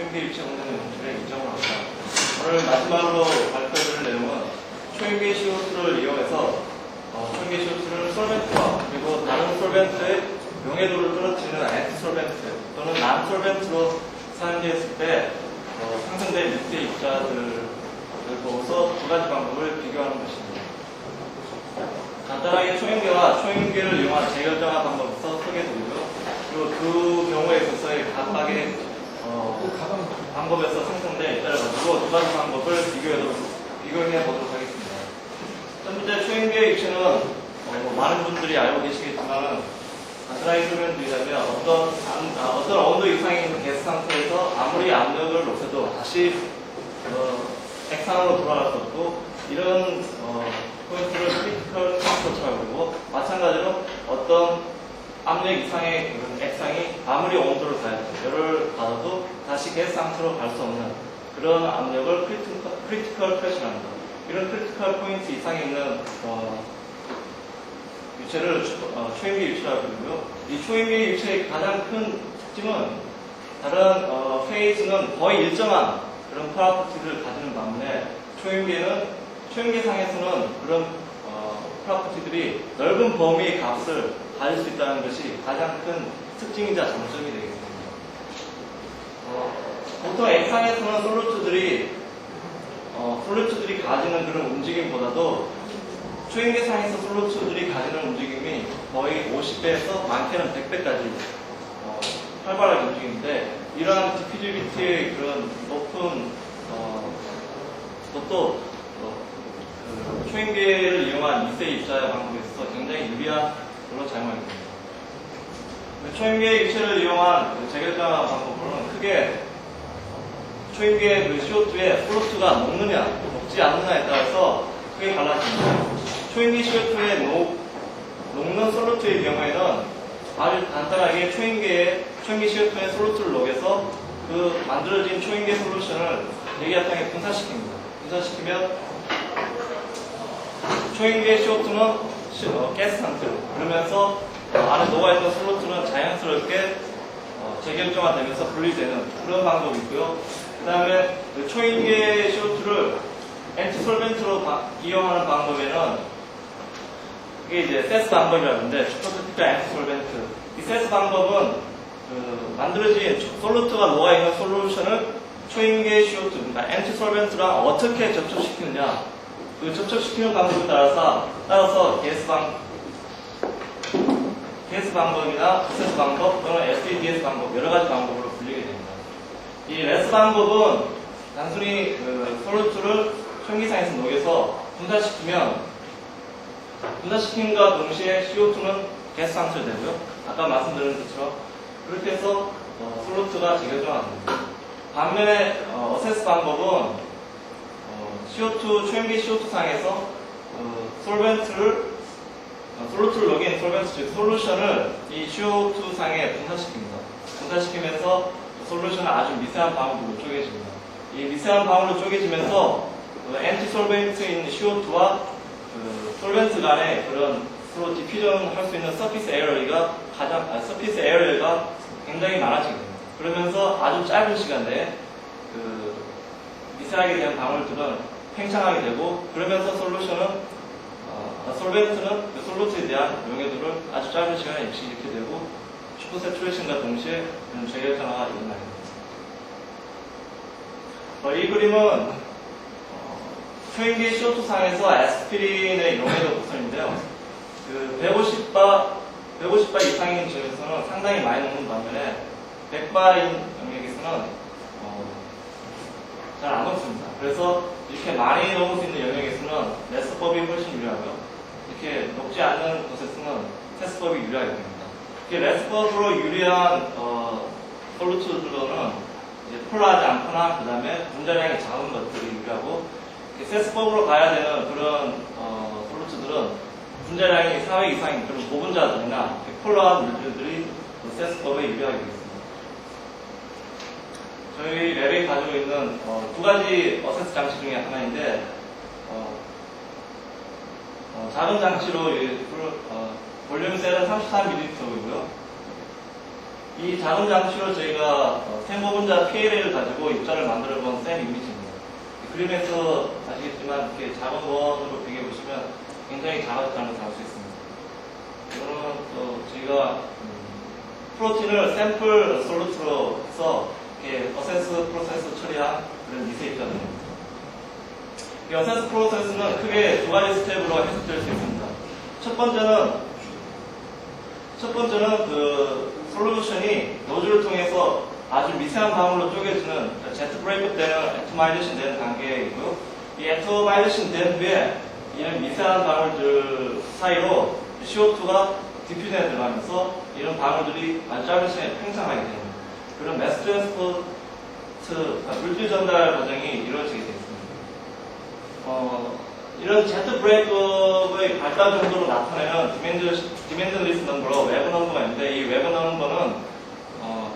초인계 유체 공정 용출에 인정을 합니다. 오늘 마지막으로 발표드릴 내용은 초인계 CO2를 이용해서 초인계 CO2를 솔벤트와 그리고 다른 솔벤트의 용해도를 떨어뜨리는 앤티솔벤트 또는 난솔벤트로 사용되었을 때 상승된 유체 입자들을 보고서 두 가지 방법을 비교하는 것입니다. 간단하게 초인계와 초인계를 이용한 재결정화 방법부터 소개해드리고요. 그리고 두 경우에 있어서의 각각의 방법에서 생성된 입자를 가지고 두 가지 방법을 비교해 보도록 하겠습니다. 첫 번째, 초인계 입체는 많은 분들이 알고 계시겠지만 간단하게 설명드리자면 어떤 온도 이상인 가스 상태에서 아무리 압력을 높여도 다시 액상으로 돌아갈 수 없고 이런 포인트를 크리티컬 템퍼처라고 부르고 마찬가지로 어떤 압력 이상의 그런 액상이 아무리 온도를 가해도 열을 받아도 다시 가스 상태로 갈 수 없는 그런 압력을 크리티컬 프레셔랍니다. 이런 크리티컬 포인트 이상에 있는 유체를 초인계 유체라고 부르고요. 이 초인계 유체의 가장 큰 특징은 다른 페이즈는 거의 일정한 그런 프로퍼티를 가지는 반면에 초인계상에서는 그런 프로퍼티들이 넓은 범위의 값을 가질 수 있다는 것이 가장 큰 특징이자 장점이 되겠습니다. 보통 액상에서는 솔루트들이 가지는 그런 움직임보다도 초인계상에서 솔루트들이 가지는 움직임이 거의 50배에서 많게는 100배까지 활발하게 움직이는데 이러한 디퓨지비티의 그런 높은 것도 초인계를 이용한 2세 입자 방법에 있어서 굉장히 유리한 걸로 작용합니다. 초인계 유체를 이용한 재결정화 방법으로는 크게 초인계 CO2의 플로트가 녹느냐, 녹지 않느냐에 따라서 크게 달라집니다. 초인계 CO2의 녹는 솔루트의 경우에는 아주 간단하게 초인계 CO2의 솔루트를 녹여서 그 만들어진 초인계 솔루션을 대기압장에 분사시킵니다. 분사시키면 초인계 CO2는 가스 상태로 그러면서 안에 녹아있던 솔루트는 자연스럽게 재결정화되면서 분리되는 그런 방법이 있고요. 그 다음에 초인계 CO2를 앤티솔벤트로 이용하는 방법에는 이게 이제 세스 방법이라는데 슈퍼크리티컬 앤티솔벤트. 이 세스 방법은 만들어진 솔루트가 녹아있는 솔루션을 초인계 CO2, 그러니까 앤티솔벤트랑 어떻게 접촉시키느냐, 그 접촉시키는 방법에 따라서 게스 방법이나 프로세스 방법 또는 SEDS 방법 여러 가지 방법으로 분리게 됩니다. 이 레스 방법은 단순히 솔루트를 초인계상에서 녹여서 분사시킴과 동시에 CO2는 가스 상태로 되고요. 아까 말씀드린 것처럼 그렇게 해서 솔루트가 재결정합니다. 반면에 어세스 방법은 초인계 CO2 상에서 솔루트를 녹인 솔벤트 즉 솔루션을 이 CO2 상에 분사시킵니다. 분사시키면서 솔루션을 아주 미세한 방울로 쪼개집니다. 이 미세한 방울로 쪼개지면서 앤티솔벤트인 CO2와 솔벤트 간의 그런 서로 디퓨전 할 수 있는 서피스 에어리가 굉장히 많아지게 됩니다. 그러면서 아주 짧은 시간 내에 미세하게 된 방울들은 팽창하게 되고 그러면서 솔벤트는 그 솔루트에 대한 용해도를 아주 짧은 시간에 일으키게 되고 슈퍼세츄레이션과 동시에 재결정화가 일어나게 됩니다. 이 그림은 초인계 CO2 상에서 아스피린의 용해도 구성인데요. 150바 이상인 점에서는 상당히 많이 녹는 반면에 100바인 영역에서는 잘 안 녹습니다. 그래서 이렇게 많이 녹을 수 있는 영역에서는 레스법이 훨씬 유리하고요. 이렇게 녹지 않는 곳에서는 테스법이 유리하게 됩니다. 이렇게 레스법으로 유리한 솔루트들로는 폴라하지 않거나 그 다음에 분자량이 작은 것들이 유리하고 세스법으로 가야 되는 그런 솔루트들은 분자량이 4회 이상인 그런 고분자들이나 폴라한 물질들이 세스법에 유리하게 되겠습니다. 저희 랩에 가지고 있는 두 가지 어세스 장치 중에 하나인데 작은 장치로 볼륨 셀은 33ml이고요. 이 작은 장치로 저희가 생고분자 PLA를 가지고 입자를 만들어 본 샘 이미지입니다. 그림에서 아시겠지만 이렇게 작은 원으로 비교해 보시면 굉장히 작아졌다는 것을 알 수 있습니다. 이거는 또 저희가 프로틴을 샘플 솔루트로 해서 이렇게 어센스 프로세스 처리한 그런 미세 입자들입니다. 이 어센스 프로세스는 크게 두 가지 스텝으로 해석될 수 있습니다. 첫 번째는 그 솔루션이 노즐을 통해서 아주 미세한 방울로 쪼개지는 제트 브레이크 되는 애토마이제이션 되는 단계이고요. 이 애토마이제이션 된 후에 이런 미세한 방울들 사이로 CO2가 디퓨전에 들어가면서 이런 방울들이 아주 짧은 시간에 팽창하게 됩니다. 그런 매스 트랜스포트, 물질 전달 과정이 이루어지게 되어 있습니다. 이런 제트 브레이크의 발달 정도로 나타내는 디멘드 리스 넘버로 웨브 넘버가 있는데, 이 웨브 넘버는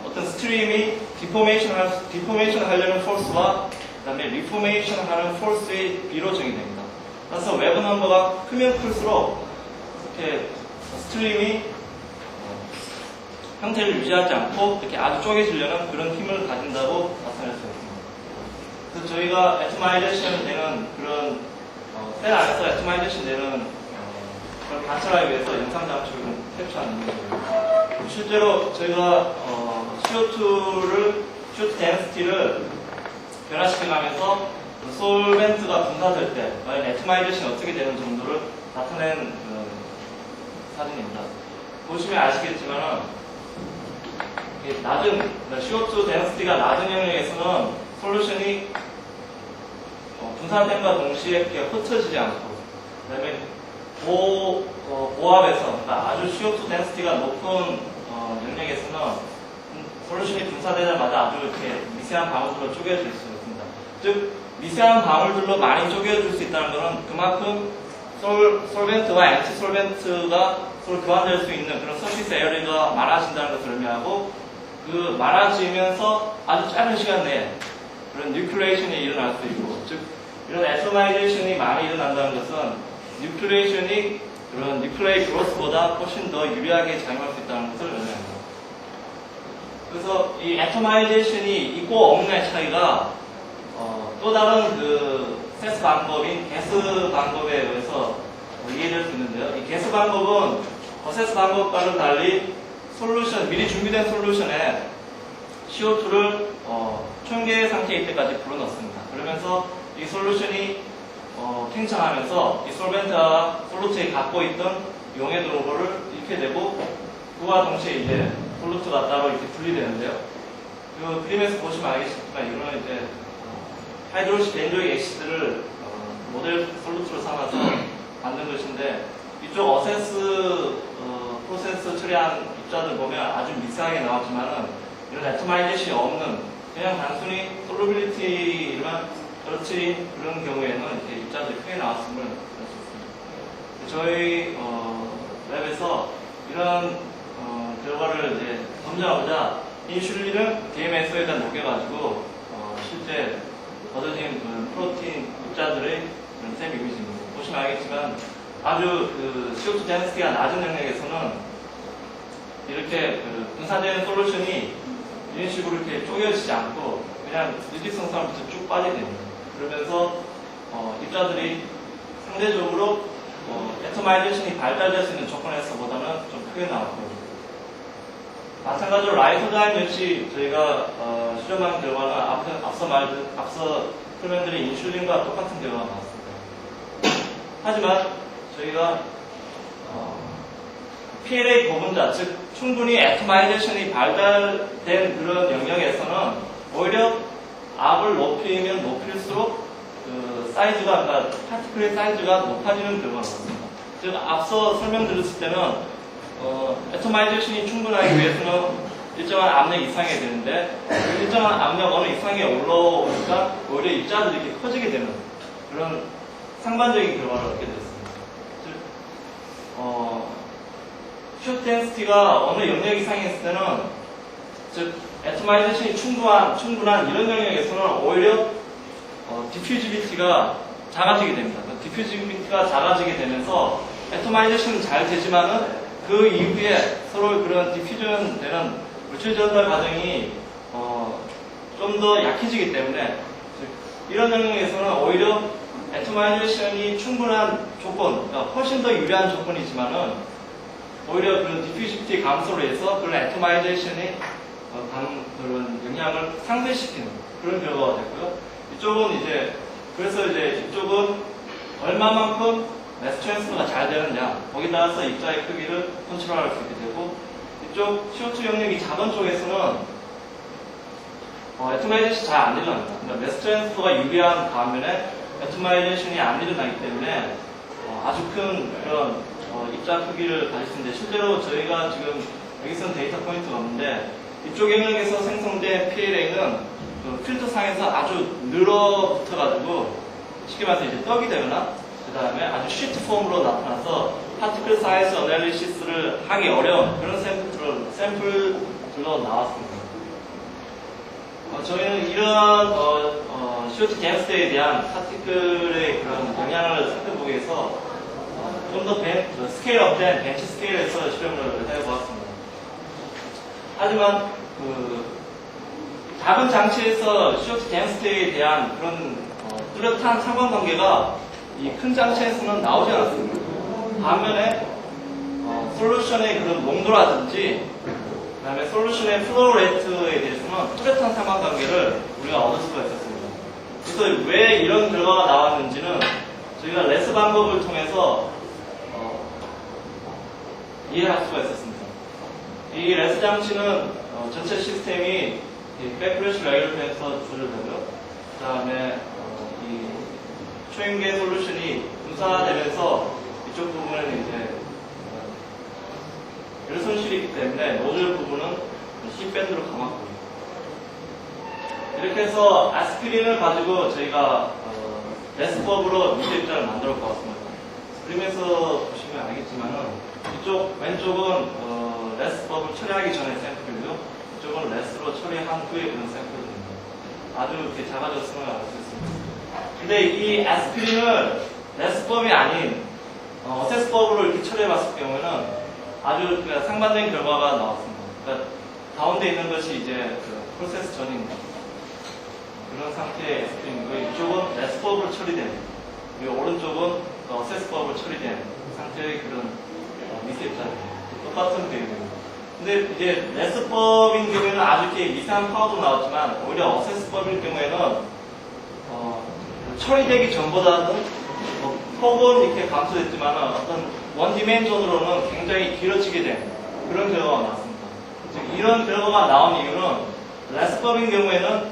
어떤 스트림이 디포메이션 하려는 포스와 그 다음에 리포메이션 하는 포스의 비로 정의됩니다. 그래서 웨브 넘버가 크면 클수록 이렇게 스트림이 형태를 유지하지 않고 이렇게 아주 쪼개지려는 그런 힘을 가진다고 나타낼 수 있습니다. 그래서 저희가 애토마이제이션 되는 그런 셀 안에서 애토마이제이션 되는 그런 관찰하기 위해서 영상 장치를 캡처하는 거예요. 실제로 저희가 CO2 데ን시티를 변화시켜가면서 솔벤트가 분사될 때 과연 애토마이제이션이 어떻게 되는 정도를 나타낸 사진입니다. 보시면 아시겠지만 낮은 CO2 데ን시티가 낮은 영역에서는 솔루션이 분산됨과 동시에 이렇게 흩어지지 않고, 그 다음에 고압에서, 그러니까 아주 CO2 데ን시티가 높은 영역에서는 솔루션이 분사되자마자 아주 이렇게 미세한 방울들로 쪼개질 수 있습니다. 즉, 미세한 방울들로 많이 쪼개질 수 있다는 것은 그만큼 솔벤트와 앤티 솔벤트가 서로 교환될 수 있는 그런 서피스 에어리가 많아진다는 것을 의미하고, 그 많아지면서 아주 짧은 시간 내에 그런 뉴클레이션이 일어날 수 있고, 즉 이런 애토마이제이션이 많이 일어난다는 것은 뉴클레이션이 그런 뉴클레이 그로스보다 훨씬 더 유리하게 작용할 수 있다는 것을 의미합니다. 그래서 이 애토마이제이션이 있고 없는의 차이가 또 다른 그 세스 방법인 게스 방법에 의해서 이해될 수 있는데요. 이 게스 방법은 어세스 방법과는 달리 미리 준비된 솔루션에 CO2를 촌계 상태일 때까지 불어넣습니다. 그러면서 이 솔루션이 팽창하면서 이 솔벤트와 솔루트에 갖고 있던 용해 도로를 잃게 되고, 그와 동시에 이제 솔루트가 따로 이렇게 분리되는데요. 그 그림에서 보시면 알겠지만 이거는 이제 하이드로시 벤조익 액시드를 모델 솔루트로 삼아서 만든 것인데, 이쪽 어세스 프로세스 처리한 입자들 보면 아주 미세하게 나왔지만은 이런 애토마이제이션이 없는 그냥 단순히 솔루빌리티만 떨어뜨린 그런 경우에는 이렇게 입자들이 크게 나왔음을 알 수 있습니다. 저희 랩에서 이런 결과를 이제 검증하고자 인슐린을 DMSO에다 녹여가지고 실제 얻어진 프로틴 입자들의 그런 샘 이미지입니다. 보시면 알겠지만 아주 그 CO2 데ን시티가 낮은 영역에서는 이렇게 분산되는 솔루션이 이런 식으로 이렇게 쪼개지지 않고 그냥 일직선상부터 쭉 빠지게 됩니다. 그러면서 입자들이 상대적으로 애토마이제이션이 발달될 수 있는 조건에서보다는 좀 크게 나왔고, 마찬가지로 라이소자임 역시 저희가 실험한 결과는 앞서 설명드린 인슐린과 똑같은 결과가 나왔습니다. 하지만 저희가 PLA 고분자, 즉 충분히 애토마이제이션이 발달된 그런 영역에서는 오히려 압을 높이면 높일수록 그 사이즈가, 그러니까 파티클의 사이즈가 높아지는 결과가 나왔습니다. 즉 앞서 설명드렸을 때는 애토마이제이션이 충분하기 위해서는 일정한 압력 이상이 되는데, 일정한 압력 어느 이상에 올라오니까 오히려 입자들이 이렇게 커지게 되는 그런 상반적인 결과를 얻게 됐습니다. 즉, 데ን시티가 어느 영역 이상에 있을 때는, 즉 애토마이제이션이 충분한 이런 영역에서는 오히려 디퓨지비티가 작아지게 됩니다. 디퓨지비티가 작아지게 되면서 애토마이제이션은 잘 되지만은 그 이후에 서로 그런 디퓨전 되는 물질 전달 과정이 좀 더 약해지기 때문에 이런 영역에서는 오히려 애토마이제이션이 충분한 조건, 그러니까 훨씬 더 유리한 조건이지만은 오히려 그런 디퓨지비티 감소로 해서 그런 애토마이제이션의 그런 영향을 상쇄시키는 그런 결과가 됐고요. 이쪽은 이제 그래서 이제 이쪽은 얼마만큼 매스 트랜스퍼가 잘 되느냐 거기에 따라서 입자의 크기를 컨트롤할 수 있게 되고 이쪽 CO2 영역이 작은 쪽에서는 애토마이제이션이 잘 안 일어납니다. 그러니까 매스 트랜스퍼가 유리한 반면에 애토마이제이션이 안 일어나기 때문에 아주 큰 그런 입자 크기를 가질 수 있는데 실제로 저희가 지금 여기서는 데이터 포인트가 없는데 이쪽 영역에서 생성된 PLA는 그 필터상에서 아주 늘어붙어가지고 쉽게 말해서 이제 떡이 되거나 그 다음에 아주 시트 폼으로 나타나서 파티클 사이즈 어널리시스를 하기 어려운 그런 샘플들로 나왔습니다. 저희는 이러한 CO2 덴시티에 대한 파티클의 그런 영향을 살펴보기 위해서 좀 더 스케일업된 벤치 스케일에서 실험을 해보았습니다. 하지만 그 작은 장치에서 CO2 덴시티에 대한 그런 뚜렷한 상관관계가 이 큰 장치에서는 나오지 않았습니다. 반면에 솔루션의 그런 농도라든지 그 다음에 솔루션의 플로우 레이트에 대해서는 뚜렷한 상관관계를 우리가 얻을 수가 있었습니다. 그래서 왜 이런 결과가 나왔는지는 저희가 레스 방법을 통해서 이해할 수가 있었습니다. 이 레스 장치는 전체 시스템이 백프레쉬 레귤레이터에서 조절되고요. 그 다음에 이 초인계 솔루션이 분사되면서 이쪽 부분은 이제 열 손실이 있기 때문에 노즐 부분은 C밴드로 감았고요. 이렇게 해서 아스피린을 가지고 저희가 레스법으로 미세 입자를 만들어 보았습니다. 그림에서 보시면 알겠지만은 이쪽 왼쪽은 레스법을 처리하기 전에 샘플이고요. 이쪽은 레스로 처리한 후에 그런 샘플입니다. 아주 이렇게 작아졌음을 알 수 있습니다. 근데 이 아스피린을 레스법이 아닌 어세스법으로 이렇게 처리해 봤을 경우에는 아주 상반된 결과가 나왔습니다. 그러니까 가운데 있는 것이 이제 프로세스 전입니다. 그런 상태의 아스피린이고요. 이쪽은 레스법으로 처리된, 그리고 오른쪽은 어세스법으로 처리된 상태의 그런 미세 입자입니다. 똑같은 배경입니다. 근데 이제 레스법인 경우에는 아주 이렇게 미세한 파워도 나왔지만 오히려 어세스법일 경우에는 처리되기 전보다는 폭은 이렇게 감소됐지만 어떤 원디멘전으로는 굉장히 길어지게 된 그런 결과가 나왔습니다. 즉 이런 결과가 나온 이유는 레스법인 경우에는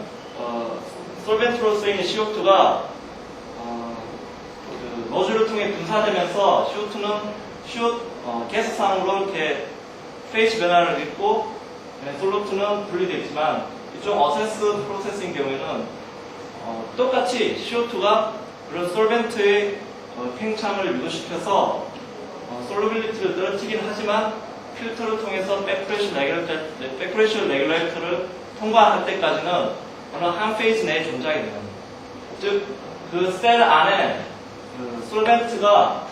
솔벤트로 쓰이는 CO2가 그 노즐을 통해 분사되면서 CO2는 가스상으로 이렇게 페이스 변화를 입고 솔루트는 분리되어 있지만 이쪽 어세스 프로세스인 경우에는 똑같이 CO2가 그런 솔벤트의 팽창을 유도시켜서 솔루빌리티를 떨어뜨리긴 하지만 필터를 통해서 백프레셔 레귤레이터를 통과할 때까지는 어느 한 페이지 내에 존재하게 됩니다. 즉, 그 셀 안에 그 솔벤트가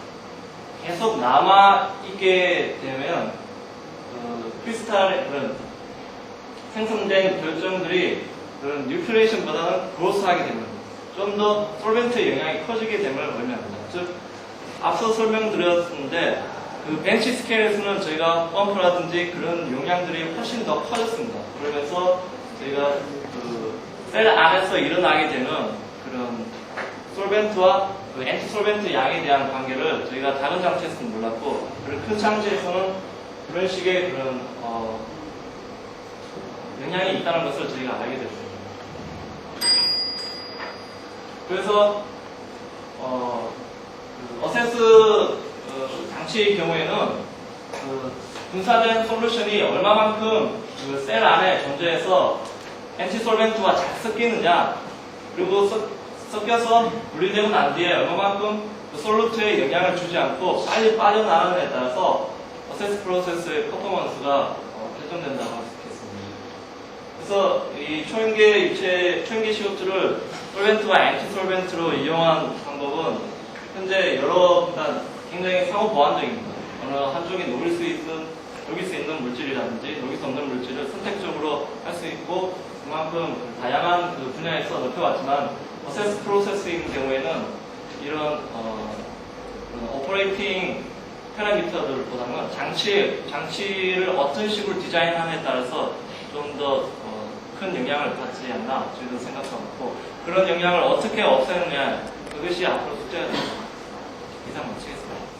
계속 남아있게 되면 크리스탈의 그런 생성된 결정들이 그런 뉴클레이션보다는 그로스하게 됩니다. 좀 더 솔벤트의 영향이 커지게 됨을 의미합니다. 즉, 앞서 설명드렸는데 그 벤치 스케일에서는 저희가 펌프라든지 그런 용량들이 훨씬 더 커졌습니다. 그러면서 저희가 그 셀 안에서 일어나게 되는 그런 솔벤트와 그 엔티 솔벤트 양에 대한 관계를 저희가 다른 장치에서는 몰랐고 그런 큰 장치에서는 그런 식의 그런 영향이 있다는 것을 저희가 알게 됐습니다. 그래서 어세스 장치의 경우에는 그 분사된 솔루션이 얼마만큼 그 셀 안에 존재해서 엔티 솔벤트와 잘 섞이느냐 그리고 섞여서 분리되고 난 뒤에 얼마만큼 그 솔루트에 영향을 주지 않고 빨리 빠져나가느냐에 따라서 어세스 프로세스의 퍼포먼스가 결정된다고 할 수 있겠습니다. 그래서 이 초인계 CO2를 솔벤트와 엔티 솔벤트로 이용한 방법은 현재 여러 굉장히 상호 보완적입니다. 어느 한쪽이 녹일 수 있는 녹일 수 있는 물질이라든지 녹일 수 없는 물질을 선택적으로 할 수 있고 그만큼 다양한 그 분야에서 넓혀왔지만 어세스 프로세스인 경우에는 이런 오퍼레이팅 패러미터들보다는 장치를 어떤 식으로 디자인하느냐에 따라서 좀 더 큰 영향을 받지 않나 저희도 생각하고 그런 영향을 어떻게 없애느냐 그것이 앞으로 숙제가 됩니다. 이상 마치겠습니다.